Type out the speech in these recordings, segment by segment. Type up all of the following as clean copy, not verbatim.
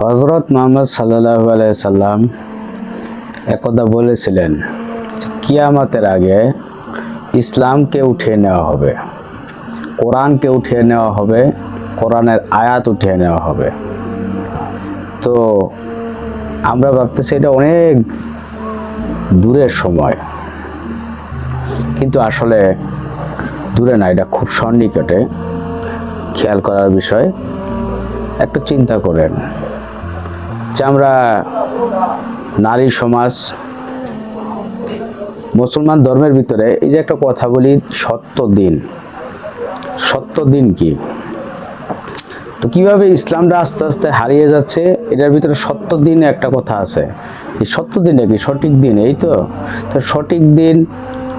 হযরত মুহাম্মদ সাল্লাল্লাহু আলাইহি সাল্লাম একদা বলেছিলেন, কিয়ামতের আগে ইসলামকে উঠিয়ে নেওয়া হবে, কোরআনকে উঠিয়ে নেওয়া হবে, কোরআনের আয়াত উঠিয়ে নেওয়া হবে। তো আমরা ভাবতেছি এটা অনেক দূরের সময়, কিন্তু আসলে দূরে না, এটা খুব সন্নিকটে। খেয়াল করার বিষয়, একটু চিন্তা করেন যে আমরা নারী সমাজ, মুসলমান ধর্মের ভিতরে এই যে একটা কথা বলি, সত্য দিন। সত্য দিন কি? তো কিভাবে ইসলামটা আস্তে আস্তে হারিয়ে যাচ্ছে, এটার ভিতরে সত্য দিন একটা কথা আছে। এই সত্য দিনটা কি? সঠিক দিন, এই তো। তো সঠিক দিন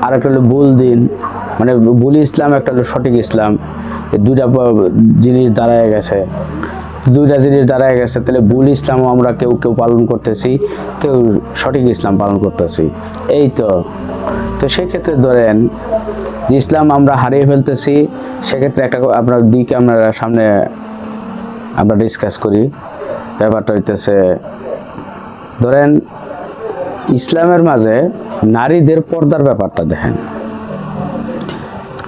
আর একটা হলো ভুল দিন, মানে ভুল ইসলাম, একটা হলো সঠিক ইসলাম। এই দুইটা জিনিস দাঁড়ায় গেছে, তাহলে ভুল ইসলামও আমরা কেউ কেউ পালন করতেছি, কেউ সঠিক ইসলাম পালন করতেছি, এই তো। তো সেক্ষেত্রে ধরেন যে ইসলাম আমরা হারিয়ে ফেলতেছি, সেক্ষেত্রে একটা আপনার দিক আমরা সামনে আমরা ডিসকাস করি। ব্যাপারটা হইতেছে, ধরেন ইসলামের মাঝে নারীদের পর্দার ব্যাপারটা দেখেন।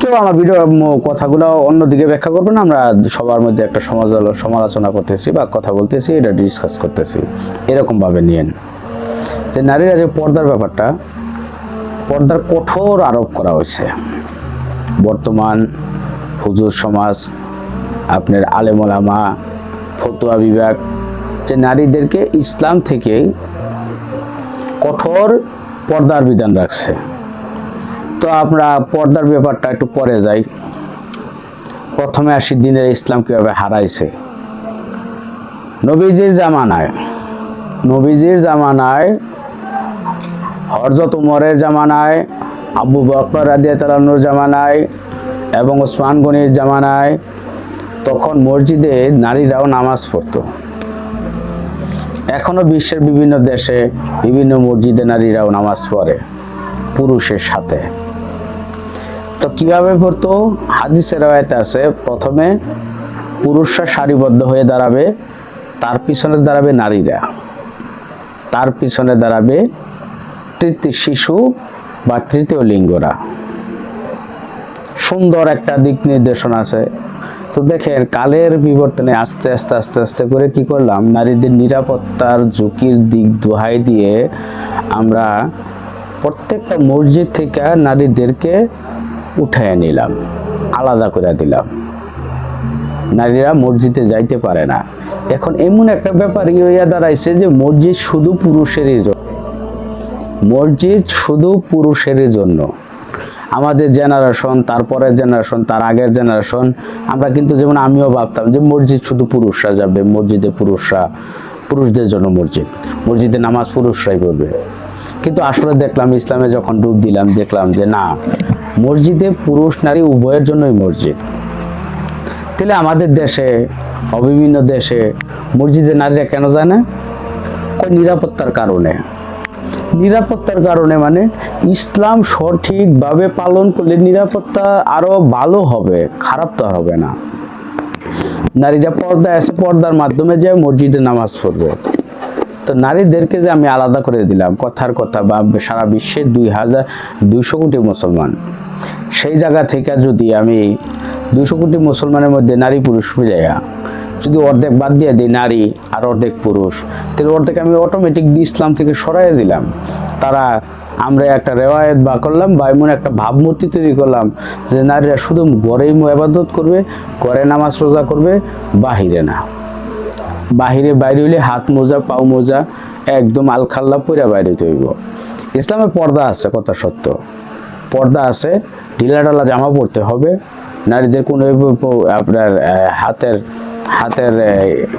কেউ আমার ভিডিও কথাগুলো অন্যদিকে ব্যাখ্যা করবে না, আমরা সবার মধ্যে একটা সমালোচনা করতেছি বা কথা বলতেছি, এটা ডিসকাস করতেছি, এরকম ভাবে নিয়েন যে নারীরা যে পর্দার ব্যাপারটা, পর্দার কঠোর আরোপ করা হয়েছে। বর্তমান হুজুর সমাজ, আপনার আলেম ওলামা, ফতোয়া বিভাগ, যে নারীদেরকে ইসলাম থেকে কঠোর পর্দার বিধান রাখছে। তো আমরা পর্দার ব্যাপারটা একটু পরে যাই। প্রথমে আসি দিনের ইসলাম কিভাবে হারাইছে। নবীজির জামানায়, হযরত উমরের জামানায়, আবু বকর রাদিয়াল্লাহু আনহুর জামানায় এবং ওসমান গনির জামানায়, তখন মসজিদে নারীরাও নামাজ পড়তো। এখনো বিশ্বের বিভিন্ন দেশে বিভিন্ন মসজিদে নারীরাও নামাজ পড়ে পুরুষের সাথে। তো কিভাবে পড়তো? হাদিসের রাওয়ায়াতে আছে, প্রথমে পুরুষরা সারিবদ্ধ হয়ে দাঁড়াবে, তার পিছনে দাঁড়াবে নারীরা, তার পিছনে দাঁড়াবে তৃতীয় শিশু বা তৃতীয় লিঙ্গরা। সুন্দর একটা দিক নির্দেশনা আছে। তো দেখেন, কালের বিবর্তনে আস্তে আস্তে করে কি করলাম, নারীদের নিরাপত্তার ঝুঁকির দিক দোহাই দিয়ে আমরা প্রত্যেকটা মসজিদ থেকে নারীদেরকে উঠায় নিলাম, আলাদা করে দিলাম। নারীরা মসজিদে যাইতে পারে না। এখন এমন একটা ব্যাপার হইয়া দাঁড়াইছে যে মসজিদ শুধু পুরুষেরই জন্য। আমাদের জেনারেশন, তারপরের জেনারেশন, তার আগের জেনারেশন, আমরা কিন্তু, যেমন আমিও ভাবতাম যে মসজিদ শুধু পুরুষরা যাবে, মসজিদে পুরুষদের জন্য মসজিদে নামাজ পুরুষরাই পড়বে। কিন্তু আসলে দেখলাম, ইসলামে যখন ডুব দিলাম, দেখলাম যে না, মসজিদে পুরুষ নারী উভয়ের জন্যই মসজিদ। তাহলে আমাদের দেশে, বিভিন্ন দেশে মসজিদে নারীরা কেন যায় না? নিরাপত্তার কারণে। মানে ইসলাম সঠিকভাবে পালন করলে নিরাপত্তা আরো ভালো হবে, খারাপ তো হবে না। নারীরা পর্দার মাধ্যমে যে মসজিদে নামাজ পড়বে। তো নারীদেরকে যে আমি আলাদা করে দিলাম, কথার কথা, বা সারা বিশ্বের 200 কোটি মুসলমান, সেই জায়গা থেকে যদি আমি 200 কোটি মুসলমানের মধ্যে নারী পুরুষ মিলাইয়া যদি অর্ধেক বাদ দিয়ে দিই নারী আর অর্ধেক পুরুষ, তাহলে অর্ধেক আমি অটোমেটিক ইসলাম থেকে সরাই দিলাম। আমরা একটা রেওয়ায়ত বা করলাম, বা এমন একটা ভাবমূর্তি তৈরি করলাম যে নারীরা শুধু ঘরেই ইবাদত করবে, ঘরে নামাজ রোজা করবে, বাহিরে না। বাইরে হইলে হাত মোজা, পাও মোজা, একদম আলখাল্লা পরে বাইরে হইব। ইসলামে পর্দা আছে, কথা সত্য, পর্দা আছে। ঢিলাঢালা জামা পরতে হবে, নারীদের কোনো আপনার হাতের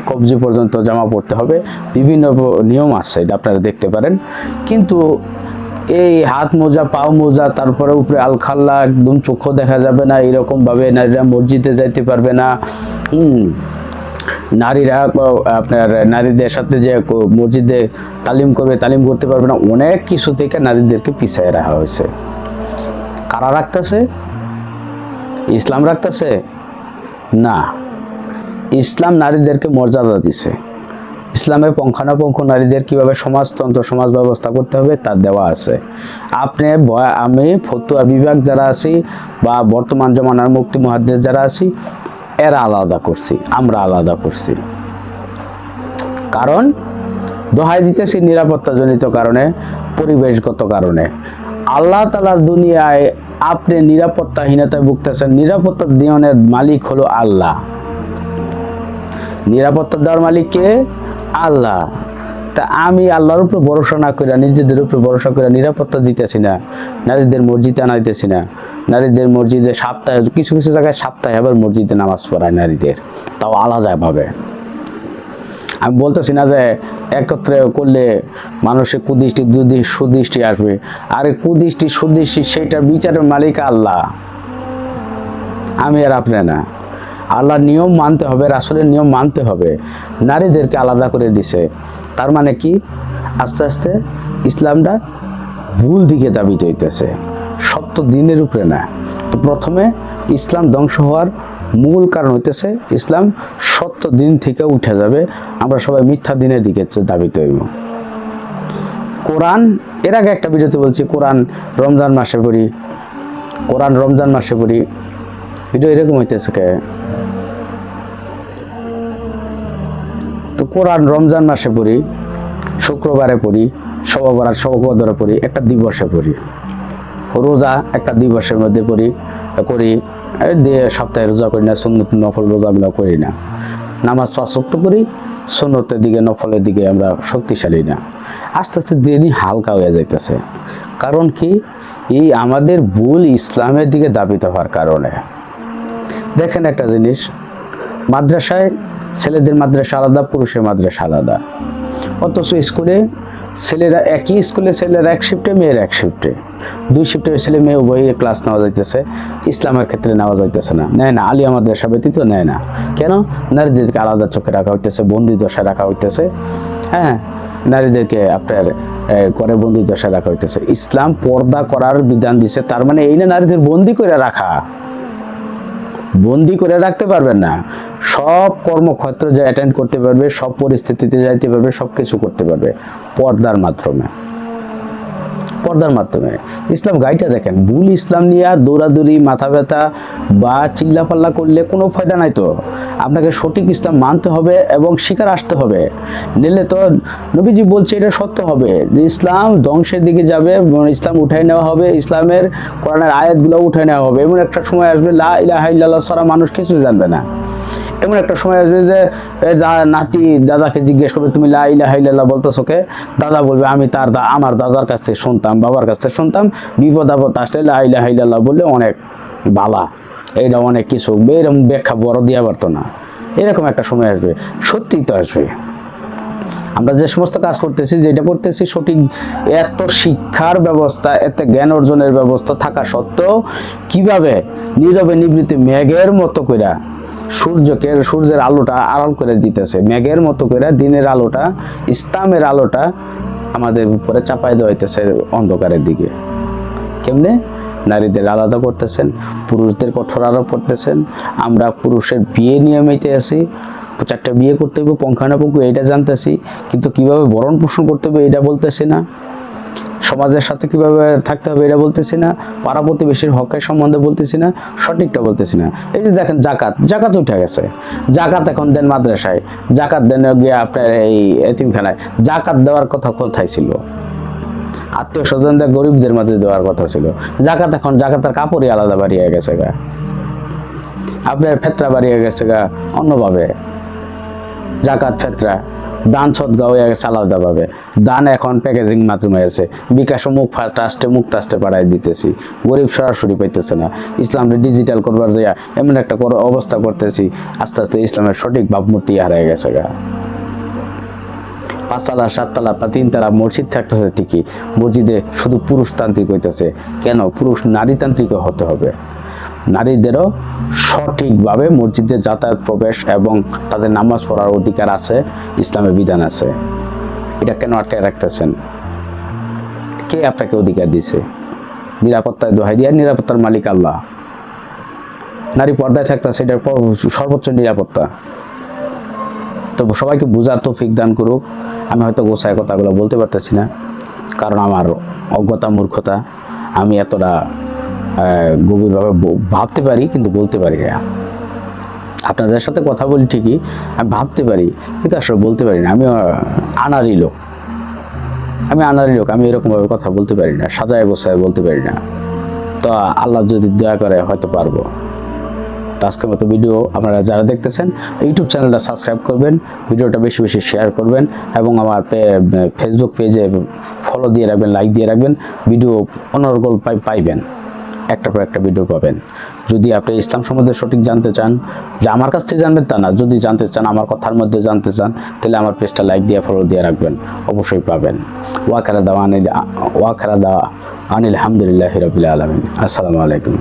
কবজি পর্যন্ত জামা পরতে হবে, বিভিন্ন নিয়ম আছে, এটা আপনারা দেখতে পারেন। কিন্তু এই হাত মোজা, পাও মোজা, তারপরে উপরে আলখাল্লা, একদম চোখও দেখা যাবে না, এরকম ভাবে নারীরা মসজিদে যাইতে পারবে না। নারীরা নারীদের সাথে যে মসজিদে তালিম করতে পারবে না। অনেক কিছু থেকে নারীদেরকে পিছিয়ে রাখা হয়েছে। কারা রাখতেছে? ইসলাম রাখতেছে না। ইসলাম নারীদেরকে মর্যাদা দিছে। ইসলামে পুঙ্খানুপুঙ্খ নারীদের কিভাবে সমাজতন্ত্র সমাজ ব্যবস্থা করতে হবে তা দেওয়া আছে। আমি ফতুয়া বিভাগ যারা আছি বা বর্তমান জমানার মুফতি মুহাদ্দিস যারা আছি এরা আলাদা করছি, আমরা আলাদা করছি। কারণ দোহাই দিতেছি নিরাপত্তাজনিত কারণে, পরিবেশগত কারণে। আল্লাহ তাআলা দুনিয়ায় আপনি নিরাপত্তাহীনতায় ভুগতেছেন, নিরাপত্তা দেওয়ার মালিক হলো আল্লাহ। নিরাপত্তা দেওয়ার মালিক কে? আল্লাহ। তা আমি আল্লাহর উপর ভরসা না করে, নিজেদের উপর ভরসা করে নিরাপত্তা দিতেছি না, নারীদের মসজিদে আনাইতেছি না। নারীদের মসজিদে সপ্তাহে কিছু কিছু জায়গায় সপ্তাহে আবার মসজিদে নামাজ পড়ায় নারীদের, তাও আলাদাভাবে। আমি বলতেছি না যে একত্রে করলে মানুষের কুদৃষ্টি দুদৃষ্টি সুদৃষ্টি আসবে, আর কুদৃষ্টি সুদৃষ্টি সেটা বিচারের মালিক আল্লাহ, আমি আর আপনি না। আল্লাহর নিয়ম মানতে হবে, রাসূলের নিয়ম মানতে হবে। নারীদেরকে আলাদা করে দিছে, তার মানে কি আস্তে আস্তে ইসলামটা ভুল দিকে দাবিত হইতেছে, সত্য দিনের উপরে না। তো প্রথমে ইসলাম ধ্বংস হওয়ার মূল কারণ হইতেছে ইসলাম সত্য দিন থেকে উঠে যাবে, আমরা সবাই মিথ্যা দিনের দিকে দাবিত হইব। কোরআন, এর আগে একটা ভিডিওতে বলছি কোরআন রমজান মাসে পড়ি, কোরআন রমজান মাসে পড়ি, ভিডিও এরকম হইতেছে কে? তো কোরআন রমজান মাসে পড়ি, শুক্রবারে পড়ি, শবে বরাত শবে কদরে পড়ি, একটা দিবসে পড়ি। রোজা একটা দিবসের মধ্যে পড়ি করি, দিয়ে সপ্তাহে রোজা করি না, সুন্নত নফল রোজাগুলো করি না। নামাজ 5 ওয়াক্ত পড়ি, সুন্নতের দিকে নফলের দিকে আমরা শক্তিশালী না। আস্তে আস্তে দিনই হালকা হয়ে যাইতেছে। কারণ কি? এই আমাদের ভুল ইসলামের দিকে দাবিত হওয়ার কারণে। দেখেন একটা জিনিস, মাদ্রাসায় ছেলেদের মাদ্রাসা আলাদা, পুরুষের মাদ্রাসা আলাদা, অথচ স্কুলে ছেলেরা একই স্কুলে, ছেলেরা এক শিফটে, মেয়ের এক শিফটে, 2 শিফটে ছেলে মেয়ে উভয়ই ক্লাস নেওয়া যাইতেছে। ইসলামের ক্ষেত্রে নেওয়া যাইতেছে না, নেয় না। আলিয়া মাদ্রাসা ব্যতীত নেয় না। কেন? নারীদেরকে আলাদা চোখে রাখা হইতেছে, বন্দি দশায় রাখা হইতেছে। হ্যাঁ, নারীদেরকে আপনার করে বন্দি দশায় রাখা হইতেছে। ইসলাম পর্দা করার বিধান দিছে, তার মানে এই না নারীদের বন্দি করে রাখা। বন্দি করে রাখতে পারবেন না, সব কর্মক্ষেত্র যে অ্যাটেন্ড করতে পারবে, সব পরিস্থিতিতে যাইতে পারবে, সব কিছু করতে পারবে পর্দার মাধ্যমে। পর্দার মাধ্যমে ইসলাম গাইটা দেখেন। ভুল ইসলাম নিয়ে দৌড়াদৌড়ি, মাথা ব্যথা বা চিল্লাপাল্লা করলে কোনো ফায়দা নাই। তো আপনাকে সঠিক ইসলাম মানতে হবে এবং শিকার আসতে হবে, নিলে তো নবীজি বলছে এটা সত্য হবে যে ইসলাম ধ্বংসের দিকে যাবে, ইসলাম উঠাই নেওয়া হবে, ইসলামের কোরআনের আয়াতগুলো উঠাই নেওয়া হবে। এমন একটা সময় আসবে লা ইলাহা ইল্লাল্লাহ ছাড়া মানুষ কিছু জানবে না। এমন একটা সময় আসবে যে নাতি দাদাকে জিজ্ঞেস করবে তুমি লা ইলাহা ইল্লাল্লাহ বলতেছো কে? দাদা বলবে আমি আমার দাদার কাছ থেকে শুনতাম, বাবার কাছ থেকে শুনতাম, বিপদ আপদ আসলে লা ইলাহা ইল্লাল্লাহ বললে অনেক বালা, এইটা অনেক কিছু, এরকম ব্যাখ্যা বড় দিয়া পারতো না। এরকম একটা সময় আসবে, সত্যিই তো আসবে। আমরা যে সমস্ত কাজ করতেছি, যেটা করতেছি সঠিক, এত শিক্ষার ব্যবস্থা, এত জ্ঞান অর্জনের ব্যবস্থা থাকা সত্ত্বেও কিভাবে নীরবে নিবৃত্তে মেঘের মতো করে সূর্যের আলোটা আড়াল করে দিতেছে, মেঘের মতো করে দিনের আলোটা, ইসলামের আলোটা আমাদের উপরে চাপাই দেওয়া হইতেছে অন্ধকারের দিকে। কেমনে? নারীদের আলাদা করতেছেন, পুরুষদের কঠোর আরোপ করতেছেন। আমরা পুরুষের বিয়ে নিয়মিতে আছি, 4টা বিয়ে করতে হবে পুঙ্খানুপুঙ্খ এইটা জানতেছি, কিন্তু কিভাবে ভরণ পোষণ করতে হবে এটা বলতেছি না, সমাজের সাথে কিভাবে থাকতে হবে এটা বলতেছি না, পাড়া প্রতিবেশীর হকের সম্বন্ধে বলতেছি না, সঠিকটা বলতেছি না। এই যে দেখেন জাকাত উঠে গেছে, জাকাত এখন দেন মাদ্রাসায়, জাকাত দেন গিয়ে আপনার এই এতিমখানায়। জাকাত দেওয়ার কথা কোথায় ছিল? আত্মীয় স্বজনদের গরিবদের মাঝে দেওয়ার কথা ছিল। জাকাত এখন জাকাতের কাপড়ই আলাদা বাড়িয়ে গেছে গা, আপনার ফেতরা বাড়িয়ে গেছে গা অন্যভাবে। জাকাত ফেতরা দান সদগা হয়ে গেছে আলাদাভাবে। দান এখন প্যাকেজিং মাধ্যমে আছে, বিকাশ মুখ ট্রাস্টে পাঠাই দিতেছি, গরিব সরাসরি পাইতেছে না। ইসলামকে ডিজিটাল করবার যাইয়া এমন একটা অবস্থা করতেছি, আস্তে আস্তে ইসলামের সঠিক ভাবমূর্তি হারিয়ে গেছে গা। 5 তলা 7 তলা বা 3 তলা মসজিদ থাকতেছে ঠিকই, মসজিদে শুধু পুরুষতান্ত্রিক হইতেছে। কেন? পুরুষ নারীতান্ত্রিক হতে হবে। নারীদেরও সঠিকভাবে মসজিদে যাতায়াত, প্রবেশ এবং তাদের নামাজ পড়ার অধিকার আছে, ইসলামের বিধান আছে। এটা কেন আটকায় রাখতেছেন? কে আপনাকে অধিকার দিয়েছে? নিরাপত্তায় দোহাই দিয়া, নিরাপত্তার মালিক আল্লাহ। নারী পর্দায় থাকতেছে, এটার সর্বোচ্চ নিরাপত্তা। তো সবাইকে বোঝার তৌফিক দান করুক। আমি হয়তো গোছায় কথাগুলো বলতে পারতেছি না, কারণ আমার অজ্ঞতা মূর্খতা, আমি এতটা গভীরভাবে ভাবতে পারি কিন্তু বলতে পারি না। আপনাদের সাথে কথা বলি ঠিকই, আমি ভাবতে পারি কিন্তু আসলে বলতে পারি না। আমি আনাড়ি লোক, আমি এরকমভাবে কথা বলতে পারি না, সাজায় গোছায় বলতে পারি না। তো আল্লাহ যদি দয়া করে হয়তো পারবো। তো আজকের মতো ভিডিও আপনারা যারা দেখতেছেন ইউটিউব চ্যানেলটা সাবস্ক্রাইব করবেন, ভিডিওটা বেশি বেশি শেয়ার করবেন এবং আমার ফেসবুক পেজে ফলো দিয়ে রাখবেন, লাইক দিয়ে রাখবেন। ভিডিও অনর্গল পাইবেন, একটা পর একটা ভিডিও পাবেন। যদি আপনি ইসলাম সম্বন্ধে সঠিক জানতে চান, যে আমার কাছ থেকে জানবেন তা না, যদি জানতে চান, আমার কথার মধ্যে জানতে চান, তাহলে আমার পেজটা লাইক দিয়ে ফলো দিয়ে রাখবেন, অবশ্যই পাবেন। ওয়াখারা দাওয়া আনিল হামদুলিল্লাহি রাব্বিল আলামিন। আসসালামু আলাইকুম।